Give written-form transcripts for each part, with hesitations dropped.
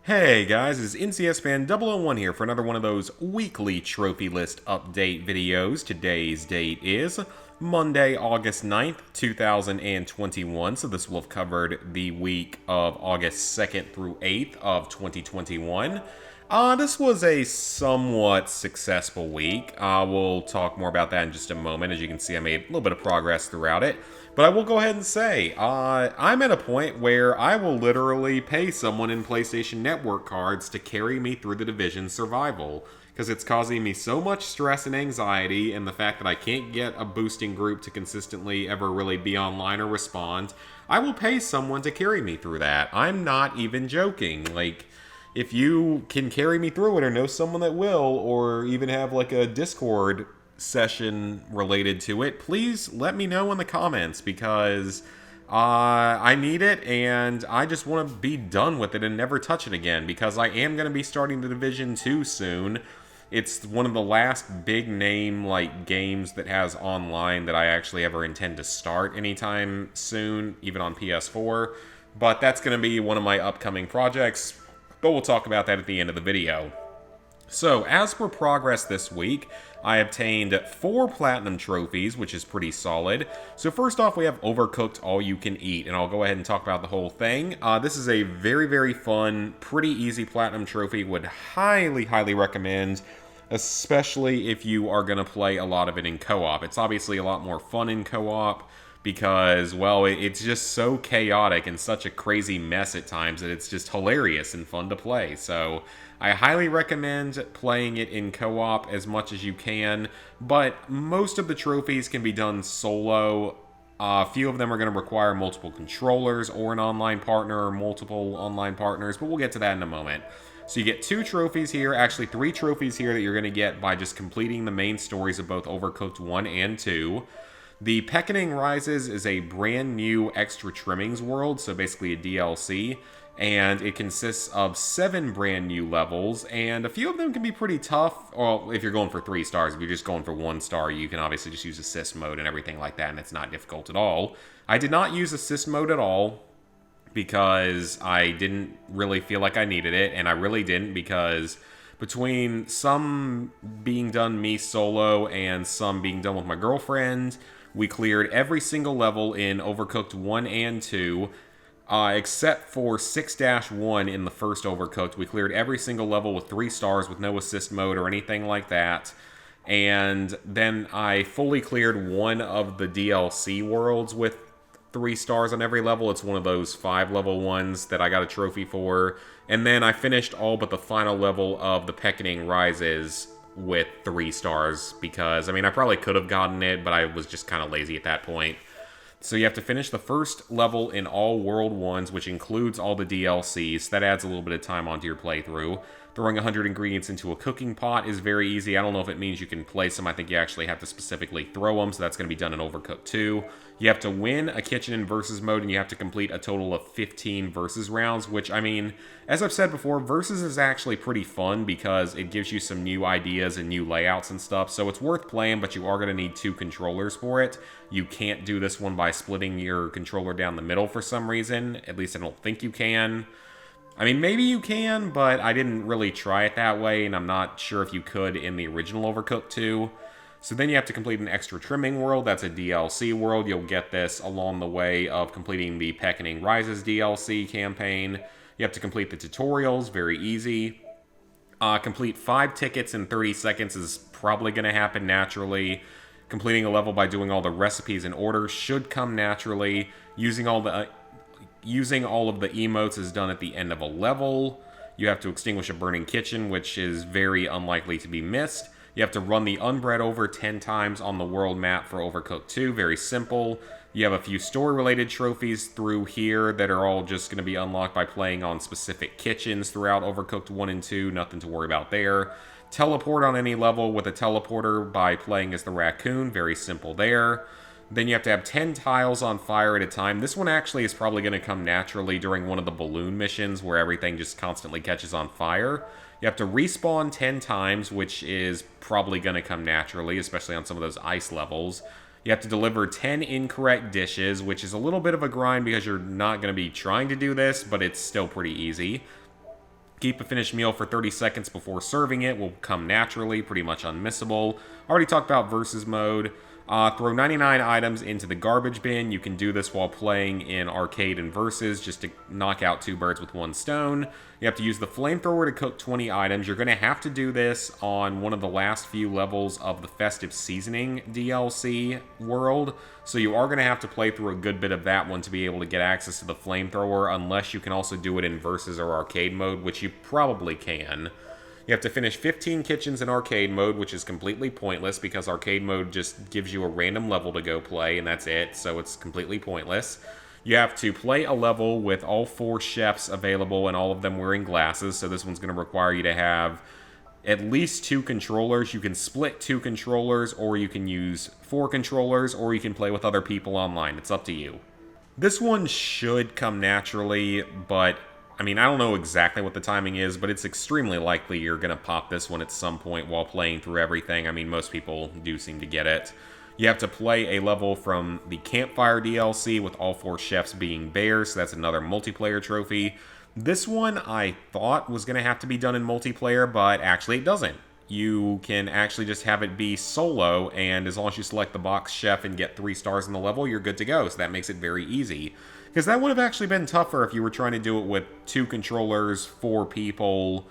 Hey guys, it's NCS Fan 001 here for another one of those weekly trophy list update videos. Today's date is Monday, August 9th, 2021, so this will have covered the week of August 2nd through 8th of 2021. This was a somewhat successful week. We'll talk more about that in just a moment. As you can see, I made a little bit of progress throughout it. But I will go ahead and say, I'm at a point where I will literally pay someone in PlayStation Network cards to carry me through the Division survival. Because it's causing me so much stress and anxiety, and the fact that I can't get a boosting group to consistently ever really be online or respond. I will pay someone to carry me through that. I'm not even joking. Like, if you can carry me through it or know someone that will, or even have like a Discord session related to it, please let me know in the comments, because I need it and I just want to be done with it and never touch it again, because I am going to be starting the Division 2 soon. It's one of the last big name like games that has online that I actually ever intend to start anytime soon, even on PS4. But that's going to be one of my upcoming projects, but we'll talk about that at the end of the video. So, as for progress this week, I obtained 4 Platinum Trophies, which is pretty solid. So first off, we have Overcooked All You Can Eat, and I'll go ahead and talk about the whole thing. This is a very, very fun, pretty easy Platinum Trophy. Would highly, highly recommend, especially if you are going to play a lot of it in co-op. It's obviously a lot more fun in co-op, because, well, it's just so chaotic and such a crazy mess at times that it's just hilarious and fun to play. So I highly recommend playing it in co-op as much as you can, but most of the trophies can be done solo. A few of them are going to require multiple controllers or an online partner or multiple online partners, but we'll get to that in a moment. So you get 2 trophies here, actually 3 trophies here that you're going to get by just completing the main stories of both Overcooked 1 and 2. The Peckening Rises is a brand new extra trimmings world, so basically a DLC, and it consists of 7 brand new levels, and a few of them can be pretty tough. Well, if you're going for 3 stars, if you're just going for 1 star, you can obviously just use assist mode and everything like that, and it's not difficult at all. I did not use assist mode at all, because I didn't really feel like I needed it, and I really didn't, because between some being done me solo and some being done with my girlfriend, we cleared every single level in Overcooked 1 and 2, except for 6-1 in the first Overcooked. We cleared every single level with 3 stars with no assist mode or anything like that. And then I fully cleared one of the DLC worlds with 3 stars on every level. It's one of those 5-level ones that I got a trophy for. And then I finished all but the final level of the Peckening Rises with 3 stars, because, I mean, I probably could have gotten it, but I was just kind of lazy at that point. So you have to finish the first level in all World 1s, which includes all the DLCs. That adds a little bit of time onto your playthrough. Throwing 100 ingredients into a cooking pot is very easy. I don't know if it means you can place them. I think you actually have to specifically throw them, so that's going to be done in Overcooked 2. You have to win a kitchen in versus mode, and you have to complete a total of 15 versus rounds, which, I mean, as I've said before, versus is actually pretty fun because it gives you some new ideas and new layouts and stuff, so it's worth playing, but you are going to need 2 controllers for it. You can't do this one by splitting your controller down the middle for some reason. At least I don't think you can. I mean, maybe you can, but I didn't really try it that way, and I'm not sure if you could in the original Overcooked 2. So then you have to complete an extra trimming world. That's a DLC world. You'll get this along the way of completing the Peckening Rises DLC campaign. You have to complete the tutorials. Very easy. Complete 5 tickets in 30 seconds is probably going to happen naturally. Completing a level by doing all the recipes in order should come naturally. Using all of the emotes is done at the end of a level. You have to extinguish a burning kitchen, which is very unlikely to be missed. You have to run the unbread over 10 times on the world map for Overcooked 2. Very simple. You have a few story-related trophies through here that are all just going to be unlocked by playing on specific kitchens throughout Overcooked 1 and 2. Nothing to worry about there. Teleport on any level with a teleporter by playing as the raccoon. Very simple there. Then you have to have 10 tiles on fire at a time. This one actually is probably going to come naturally during one of the balloon missions where everything just constantly catches on fire. You have to respawn 10 times, which is probably going to come naturally, especially on some of those ice levels. You have to deliver 10 incorrect dishes, which is a little bit of a grind because you're not going to be trying to do this, but it's still pretty easy. Keep a finished meal for 30 seconds before serving it. Will come naturally, pretty much unmissable. Already talked about versus mode. Throw 99 items into the garbage bin. You can do this while playing in arcade and versus, just to knock out 2 birds with 1 stone. You have to use the flamethrower to cook 20 items. You're going to have to do this on one of the last few levels of the Festive Seasoning DLC world. So you are going to have to play through a good bit of that one to be able to get access to the flamethrower, unless you can also do it in versus or arcade mode, which you probably can. You have to finish 15 kitchens in arcade mode, which is completely pointless because arcade mode just gives you a random level to go play, and that's it, so it's completely pointless. You have to play a level with all 4 chefs available and all of them wearing glasses, so this one's going to require you to have at least 2 controllers. You can split 2 controllers, or you can use 4 controllers, or you can play with other people online. It's up to you. This one should come naturally, but I mean, I don't know exactly what the timing is, but it's extremely likely you're going to pop this one at some point while playing through everything. I mean, most people do seem to get it. You have to play a level from the Campfire DLC with all 4 chefs being bears, so that's another multiplayer trophy. This one I thought was going to have to be done in multiplayer, but actually it doesn't. You can actually just have it be solo, and as long as you select the box chef and get 3 stars in the level, you're good to go, so that makes it very easy. Because that would have actually been tougher if you were trying to do it with 2 controllers, 4 people,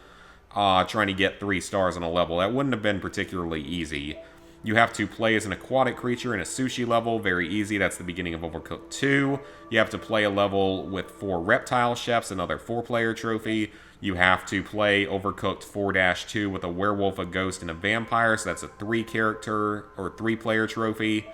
trying to get 3 stars on a level. That wouldn't have been particularly easy. You have to play as an aquatic creature in a sushi level, very easy, that's the beginning of Overcooked 2. You have to play a level with 4 reptile chefs, another 4-player trophy. You have to play Overcooked 4-2 with a werewolf, a ghost, and a vampire, so that's a 3-character or 3-player trophy.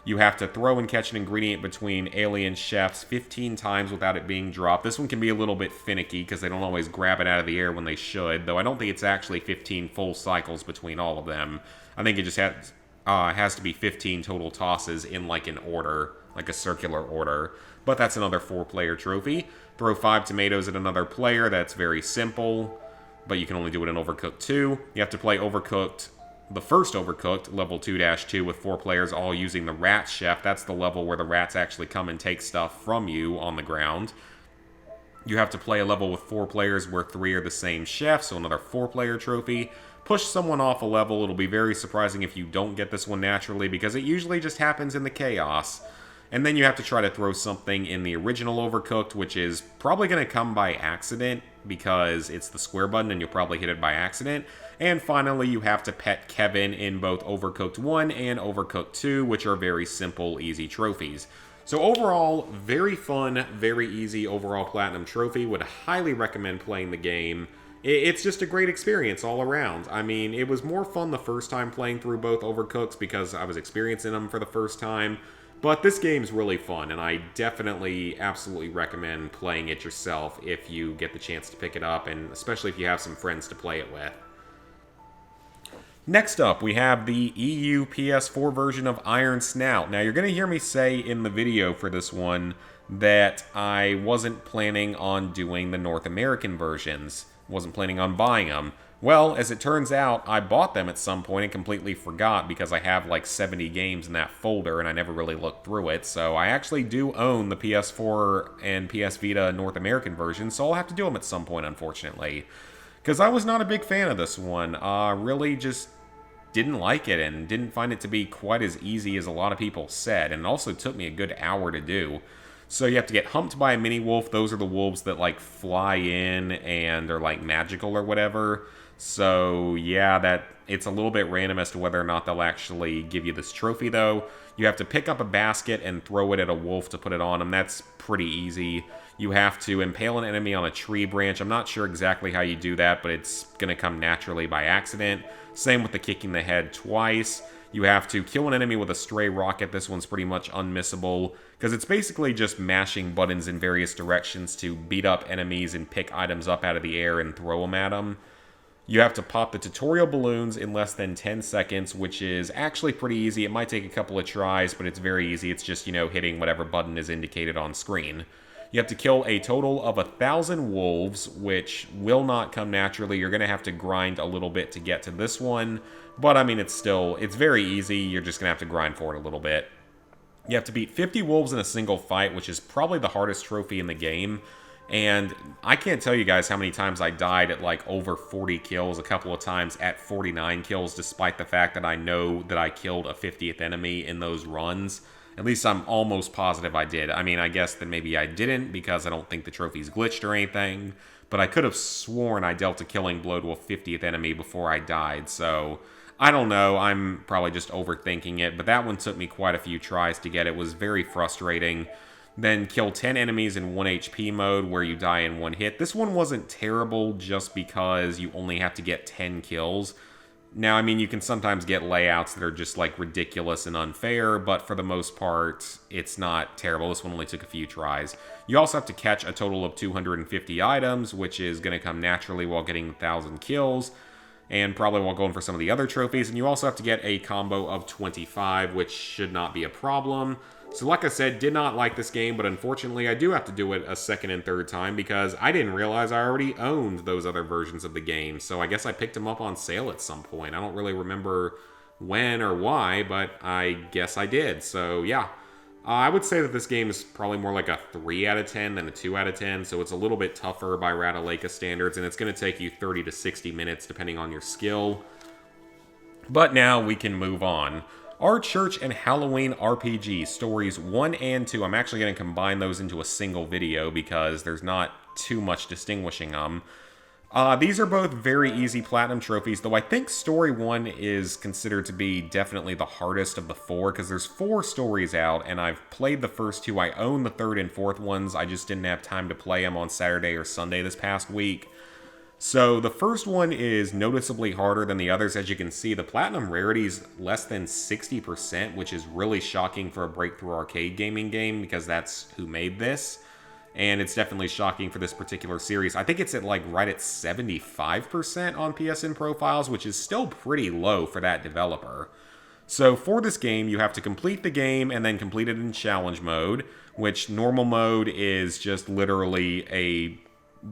You have to throw and catch an ingredient between alien chefs 15 times without it being dropped. This one can be a little bit finicky because they don't always grab it out of the air when they should, though I don't think it's actually 15 full cycles between all of them. I think it just has to be 15 total tosses in like an order, like a circular order. But that's another 4-player trophy. Throw 5 tomatoes at another player. That's very simple, but you can only do it in Overcooked 2. You have to play Overcooked, the first Overcooked, level 2-2 with 4 players all using the rat chef. That's the level where the rats actually come and take stuff from you on the ground. You have to play a level with 4 players where 3 are the same chef, so another 4-player trophy. Push someone off a level. It'll be very surprising if you don't get this one naturally, because it usually just happens in the chaos. And then you have to try to throw something in the original Overcooked, which is probably going to come by accident, because it's the square button and you'll probably hit it by accident. And finally, you have to pet Kevin in both Overcooked 1 and Overcooked 2, which are very simple, easy trophies. So overall, very fun, very easy overall Platinum Trophy. Would highly recommend playing the game. It's just a great experience all around. I mean, it was more fun the first time playing through both Overcooked because I was experiencing them for the first time. But this game's really fun, and I definitely, absolutely recommend playing it yourself if you get the chance to pick it up, and especially if you have some friends to play it with. Next up, we have the EU PS4 version of Iron Snout. Now, you're going to hear me say in the video for this one that I wasn't planning on doing the North American versions. Wasn't planning on buying them. Well, as it turns out, I bought them at some point and completely forgot because I have like 70 games in that folder and I never really looked through it. So I actually do own the PS4 and PS Vita North American versions, so I'll have to do them at some point, unfortunately. Because I was not a big fan of this one. Really just didn't like it and didn't find it to be quite as easy as a lot of people said. And it also took me a good hour to do. So you have to get humped by a mini wolf. Those are the wolves that like fly in and are like magical or whatever. So yeah, it's a little bit random as to whether or not they'll actually give you this trophy though. You have to pick up a basket and throw it at a wolf to put it on them. That's pretty easy. You have to impale an enemy on a tree branch. I'm not sure exactly how you do that, but it's going to come naturally by accident. Same with the kicking the head twice. You have to kill an enemy with a stray rocket. This one's pretty much unmissable, because it's basically just mashing buttons in various directions to beat up enemies and pick items up out of the air and throw them at them. You have to pop the tutorial balloons in less than 10 seconds, which is actually pretty easy. It might take a couple of tries, but it's very easy. It's just, hitting whatever button is indicated on screen. You have to kill a total of 1,000 wolves, which will not come naturally. You're going to have to grind a little bit to get to this one. But, I mean, it's very easy. You're just going to have to grind for it a little bit. You have to beat 50 wolves in a single fight, which is probably the hardest trophy in the game. And I can't tell you guys how many times I died at like over 40 kills, a couple of times at 49 kills, despite the fact that I know that I killed a 50th enemy in those runs. At least I'm almost positive I did. I mean, I guess that maybe I didn't because I don't think the trophy's glitched or anything, but I could have sworn I dealt a killing blow to a 50th enemy before I died, so I don't know. I'm probably just overthinking it, but that one took me quite a few tries to get. It was very frustrating. Then kill 10 enemies in 1 HP mode where you die in one hit. This one wasn't terrible just because you only have to get 10 kills. Now, I mean, you can sometimes get layouts that are just like ridiculous and unfair, but for the most part, it's not terrible. This one only took a few tries. You also have to catch a total of 250 items, which is going to come naturally while getting 1,000 kills, and probably while going for some of the other trophies. And you also have to get a combo of 25, which should not be a problem. So like I said, did not like this game, but unfortunately I do have to do it a second and third time because I didn't realize I already owned those other versions of the game. So I guess I picked them up on sale at some point. I don't really remember when or why, but I guess I did. So yeah, I would say that this game is probably more like a 3 out of 10 than a 2 out of 10. So it's a little bit tougher by Ratalaika standards, and it's going to take you 30 to 60 minutes depending on your skill. But now we can move on. Our Church and Halloween RPG, Stories 1 and 2. I'm actually going to combine those into a single video because there's not too much distinguishing them. These are both very easy Platinum trophies, though I think Story 1 is considered to be definitely the hardest of the 4, because there's 4 stories out, and I've played the first 2. I own the 3rd and 4th ones, I just didn't have time to play them on Saturday or Sunday this past week. So the first one is noticeably harder than the others. As you can see, the Platinum rarity is less than 60%, which is really shocking for a breakthrough arcade gaming game because that's who made this. And it's definitely shocking for this particular series. I think it's at like right at 75% on PSN profiles, which is still pretty low for that developer. So for this game, you have to complete the game and then complete it in challenge mode, which normal mode is just literally a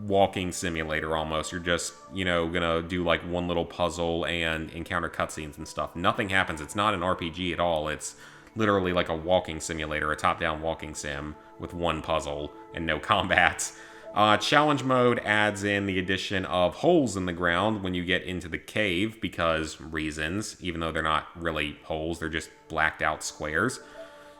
walking simulator almost. You're just, gonna do like one little puzzle and encounter cutscenes and stuff. Nothing happens. It's not an RPG at all. It's literally like a walking simulator, a top-down walking sim with one puzzle and no combat. Challenge mode adds in the addition of holes in the ground when you get into the cave because reasons, even though they're not really holes, they're just blacked out squares.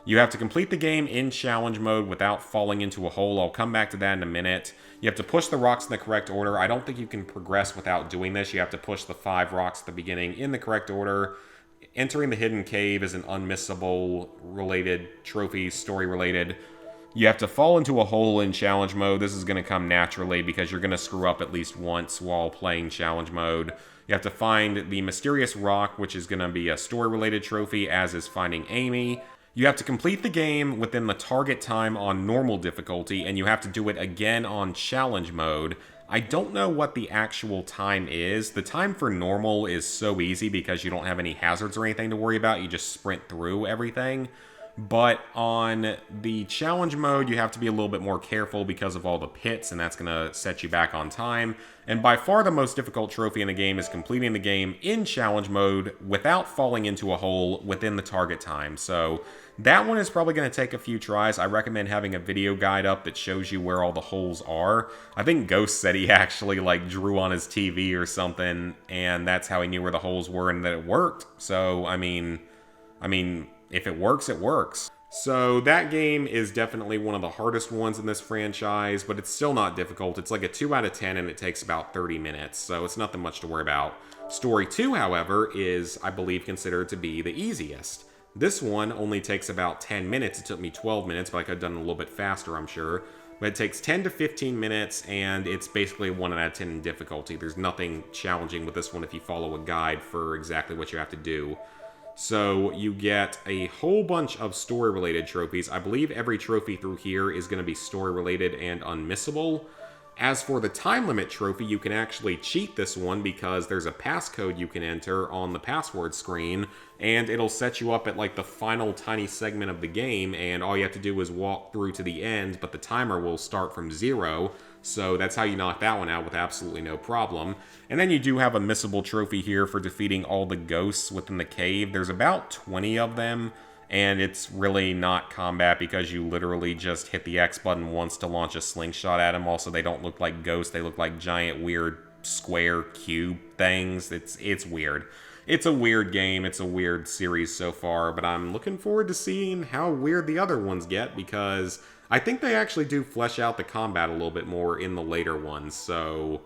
You have to complete the game in challenge mode without falling into a hole. I'll come back to that in a minute. You have to push the rocks in the correct order. I don't think you can progress without doing this. You have to push the 5 rocks at the beginning in the correct order. Entering the hidden cave is an unmissable related trophy, story related. You have to fall into a hole in challenge mode. This is going to come naturally because you're going to screw up at least once while playing challenge mode. You have to find the mysterious rock, which is going to be a story-related trophy, as is finding Amy. You have to complete the game within the target time on normal difficulty, and you have to do it again on challenge mode. I don't know what the actual time is. The time for normal is so easy because you don't have any hazards or anything to worry about. You just sprint through everything. But on the challenge mode, you have to be a little bit more careful because of all the pits, and that's going to set you back on time. And by far the most difficult trophy in the game is completing the game in challenge mode without falling into a hole within the target time. So that one is probably going to take a few tries. I recommend having a video guide up that shows you where all the holes are. I think Ghost said he actually drew on his TV or something, and that's how he knew where the holes were and that it worked. So, I mean, if it works, it works. So that game is definitely one of the hardest ones in this franchise, but it's still not difficult. It's like a 2 out of 10 and it takes about 30 minutes, so it's nothing much to worry about. Story 2, however, is, I believe, considered to be the easiest. This one only takes about 10 minutes. It took me 12 minutes, but I could have done it a little bit faster, I'm sure. But it takes 10 to 15 minutes, and it's basically a 1 out of 10 in difficulty. There's nothing challenging with this one if you follow a guide for exactly what you have to do. So you get a whole bunch of story-related trophies. I believe every trophy through here is going to be story-related and unmissable. As for the time limit trophy, you can actually cheat this one because there's a passcode you can enter on the password screen, and it'll set you up at the final tiny segment of the game, and all you have to do is walk through to the end, but the timer will start from 0, so that's how you knock that one out with absolutely no problem. And then you do have a missable trophy here for defeating all the ghosts within the cave. There's about 20 of them, And it's really not combat because you literally just hit the X button once to launch a slingshot at them. Also, they don't look like ghosts. They look like giant, weird, square cube things. It's weird. It's a weird game. It's a weird series so far, but I'm looking forward to seeing how weird the other ones get because I think they actually do flesh out the combat a little bit more in the later ones, so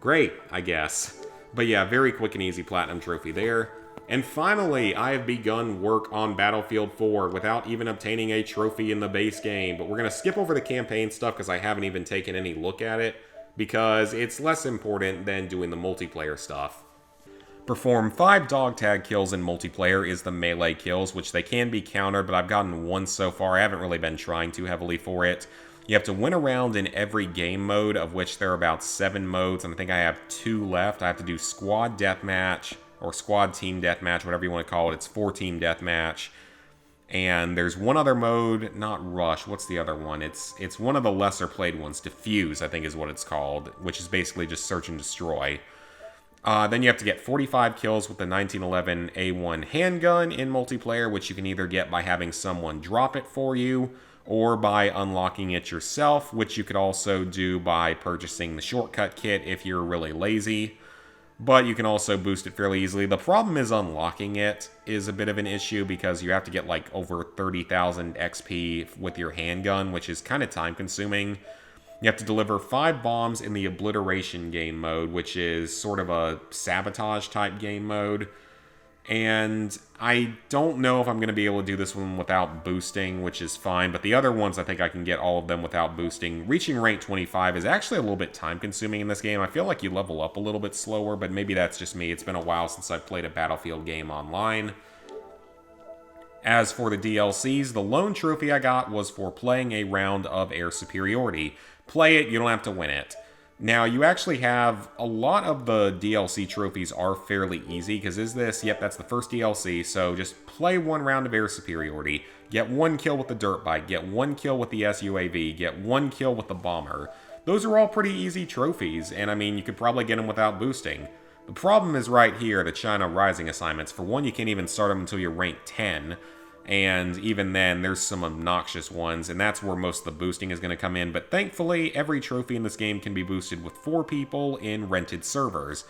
great, I guess. But yeah, very quick and easy platinum trophy there. And finally, I have begun work on Battlefield 4 without even obtaining a trophy in the base game. But we're going to skip over the campaign stuff because I haven't even taken any look at it, because it's less important than doing the multiplayer stuff. Perform 5 dog tag kills in multiplayer is the melee kills, which they can be countered, but I've gotten one so far. I haven't really been trying too heavily for it. You have to win a round in every game mode, of which there are about 7 modes, and I think I have 2 left. I have to do squad deathmatch, or squad team deathmatch, whatever you want to call it. It's 4-team deathmatch. And there's one other mode, not Rush, what's the other one? It's one of the lesser played ones, Defuse, I think is what it's called, which is basically just search and destroy. Then you have to get 45 kills with the 1911 A1 handgun in multiplayer, which you can either get by having someone drop it for you, or by unlocking it yourself, which you could also do by purchasing the shortcut kit if you're really lazy. But you can also boost it fairly easily. The problem is unlocking it is a bit of an issue because you have to get like over 30,000 XP with your handgun, which is kind of time consuming. You have to deliver 5 bombs in the obliteration game mode, which is sort of a sabotage type game mode. And I don't know if I'm going to be able to do this one without boosting, which is fine. But the other ones, I think I can get all of them without boosting. Reaching rank 25 is actually a little bit time-consuming in this game. I feel like you level up a little bit slower, but maybe that's just me. It's been a while since I've played a Battlefield game online. As for the DLCs, the lone trophy I got was for playing a round of Air Superiority. Play it, you don't have to win it. Now, you actually have a lot of the DLC trophies are fairly easy, because is this? Yep, that's the first DLC, so just play one round of Air Superiority, get 1 kill with the dirt bike, get 1 kill with the SUAV, get 1 kill with the bomber. Those are all pretty easy trophies, and I mean, you could probably get them without boosting. The problem is right here, the China Rising assignments. For one, you can't even start them until you're rank 10. And even then, there's some obnoxious ones, and that's where most of the boosting is going to come in. But thankfully, every trophy in this game can be boosted with 4 people in rented servers.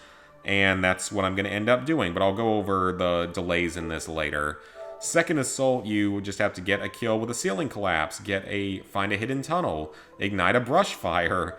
And that's what I'm going to end up doing, but I'll go over the delays in this later. Second Assault, you just have to get a kill with a ceiling collapse, find a hidden tunnel, ignite a brush fire,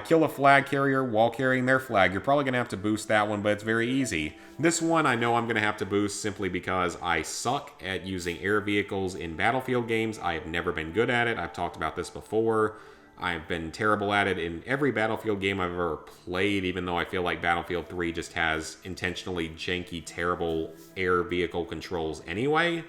kill a flag carrier while carrying their flag. You're probably going to have to boost that one, but it's very easy. This one I know I'm going to have to boost simply because I suck at using air vehicles in Battlefield games. I have never been good at it. I've talked about this before. I've been terrible at it in every Battlefield game I've ever played, even though I feel like Battlefield 3 just has intentionally janky, terrible air vehicle controls anyway.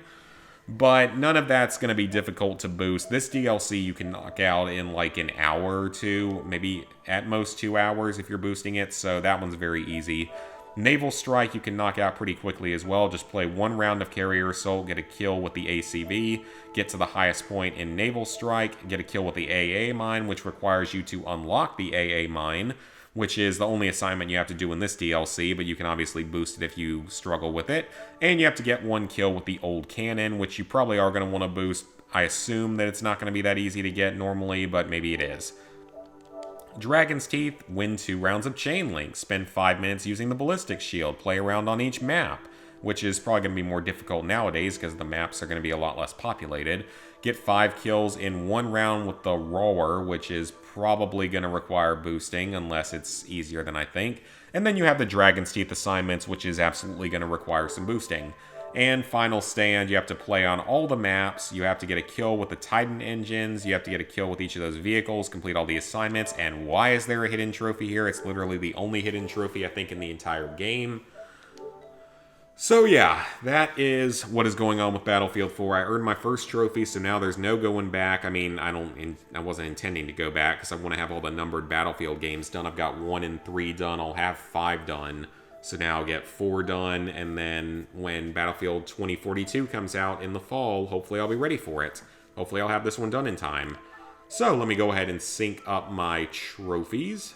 But none of that's going to be difficult to boost. This DLC you can knock out in like an hour or 2, maybe at most 2 hours if you're boosting it, so that one's very easy. Naval Strike you can knock out pretty quickly as well. Just play 1 round of Carrier Assault, get a kill with the ACV, get to the highest point in Naval Strike, get a kill with the AA Mine, which requires you to unlock the AA Mine, which is the only assignment you have to do in this DLC, but you can obviously boost it if you struggle with it. And you have to get 1 kill with the Old Cannon, which you probably are going to want to boost. I assume that it's not going to be that easy to get normally, but maybe it is. Dragon's Teeth, win 2 rounds of Chain Link, spend 5 minutes using the Ballistic Shield, play around on each map, which is probably going to be more difficult nowadays because the maps are going to be a lot less populated. Get 5 kills in 1 round with the Roar, which is probably going to require boosting unless it's easier than I think. And then you have the Dragon's Teeth assignments, which is absolutely going to require some boosting. And Final Stand, you have to play on all the maps, you have to get a kill with the Titan engines, you have to get a kill with each of those vehicles, complete all the assignments, and why is there a hidden trophy here? It's literally the only hidden trophy, I think, in the entire game. So yeah, that is what is going on with Battlefield 4. I earned my first trophy, so now there's no going back. I mean, I wasn't intending to go back, because I want to have all the numbered Battlefield games done. I've got 1 and 3 done, I'll have 5 done. So now I'll get 4 done, and then when Battlefield 2042 comes out in the fall, hopefully I'll be ready for it. Hopefully I'll have this one done in time. So let me go ahead and sync up my trophies.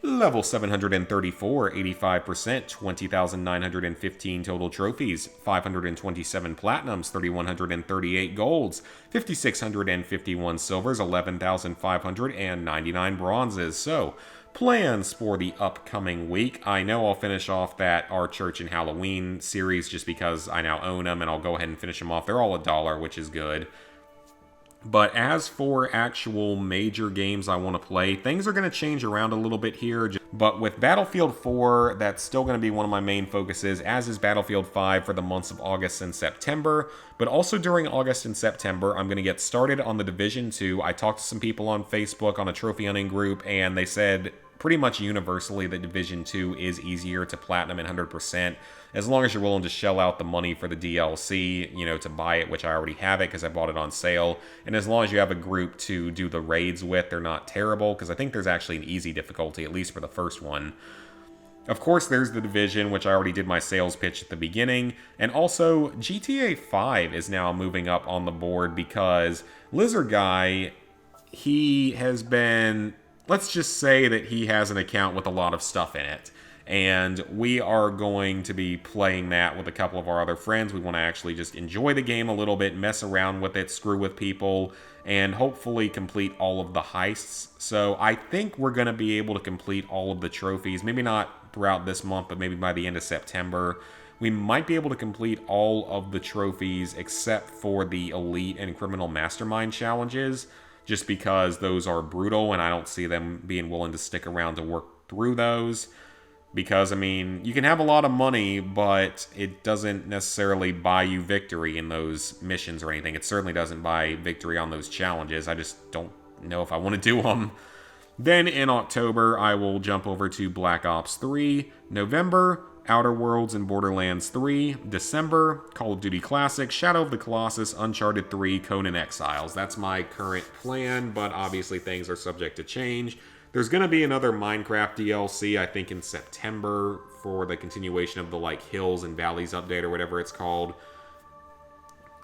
Level 734, 85%, 20,915 total trophies, 527 platinums, 3,138 golds, 5,651 silvers, 11,599 bronzes. So, plans for the upcoming week. I know I'll finish off that Our Church and Halloween series just because I now own them, and I'll go ahead and finish them off. They're all $1, which is good. But as for actual major games I want to play, things are going to change around a little bit here. But with Battlefield 4, that's still going to be one of my main focuses, as is Battlefield 5 for the months of August and September. But also during August and September, I'm going to get started on The Division 2. I talked to some people on Facebook on a trophy hunting group, and they said pretty much universally that Division 2 is easier to platinum at 100%, as long as you're willing to shell out the money for the DLC, you know, to buy it, which I already have it because I bought it on sale, and as long as you have a group to do the raids with, they're not terrible, because I think there's actually an easy difficulty, at least for the first one. Of course, there's The Division, which I already did my sales pitch at the beginning, and also GTA 5 is now moving up on the board because Lizard Guy, he has been... Let's just say that he has an account with a lot of stuff in it. And we are going to be playing that with a couple of our other friends. We want to actually just enjoy the game a little bit, mess around with it, screw with people, and hopefully complete all of the heists. So I think we're going to be able to complete all of the trophies. Maybe not throughout this month, but maybe by the end of September. We might be able to complete all of the trophies except for the Elite and Criminal Mastermind challenges, just because those are brutal and I don't see them being willing to stick around to work through those. Because, I mean, you can have a lot of money, but it doesn't necessarily buy you victory in those missions or anything. It certainly doesn't buy victory on those challenges. I just don't know if I want to do them. Then in October, I will jump over to Black Ops 3. November, Outer Worlds and Borderlands 3. December, Call of Duty Classic, Shadow of the Colossus, Uncharted 3, Conan Exiles. That's my current plan, but obviously things are subject to change. There's going to be another Minecraft DLC, I think in September, for the continuation of the like Hills and Valleys update or whatever it's called.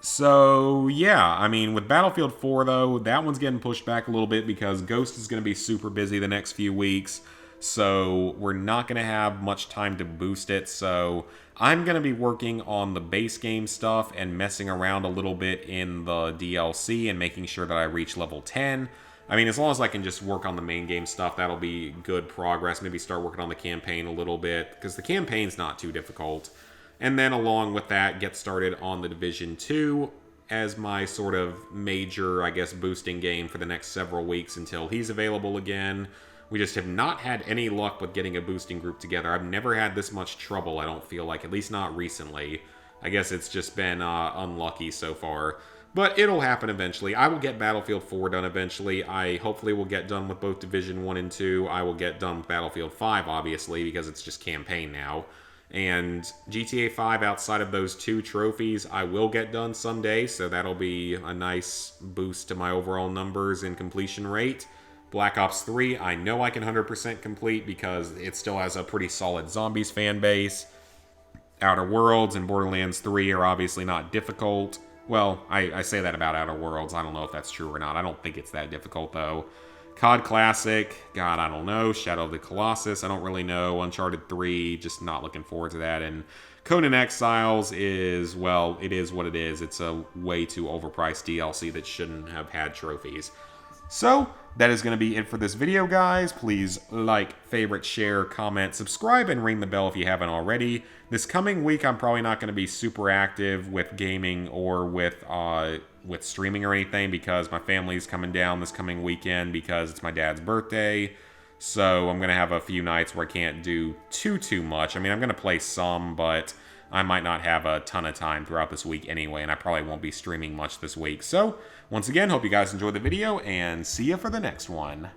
So, yeah, I mean, with Battlefield 4, though, that one's getting pushed back a little bit because Ghost is going to be super busy the next few weeks. So we're not going to have much time to boost it, so I'm going to be working on the base game stuff and messing around a little bit in the DLC and making sure that I reach level 10. I mean, as long as I can just work on the main game stuff, that'll be good progress. Maybe start working on the campaign a little bit, because the campaign's not too difficult. And then along with that, get started on the Division 2 as my sort of major, I guess, boosting game for the next several weeks until he's available again. We just have not had any luck with getting a boosting group together. I've never had this much trouble, I don't feel like, at least not recently. I guess it's just been unlucky so far. But it'll happen eventually. I will get Battlefield 4 done eventually. I hopefully will get done with both Division 1 and 2. I will get done with Battlefield 5, obviously, because it's just campaign now. And GTA 5, outside of those 2 trophies, I will get done someday, so that'll be a nice boost to my overall numbers and completion rate. Black Ops 3, I know I can 100% complete because it still has a pretty solid Zombies fan base. Outer Worlds and Borderlands 3 are obviously not difficult. Well, I say that about Outer Worlds. I don't know if that's true or not. I don't think it's that difficult, though. COD Classic, God, I don't know. Shadow of the Colossus, I don't really know. Uncharted 3, just not looking forward to that. And Conan Exiles is, well, it is what it is. It's a way too overpriced DLC that shouldn't have had trophies. So, that is going to be it for this video, guys. Please like, favorite, share, comment, subscribe, and ring the bell if you haven't already. This coming week, I'm probably not going to be super active with gaming or with streaming or anything because my family's coming down this coming weekend because it's my dad's birthday. So I'm going to have a few nights where I can't do too much. I mean, I'm going to play some, but I might not have a ton of time throughout this week anyway, and I probably won't be streaming much this week. So, once again, hope you guys enjoyed the video, and see you for the next one.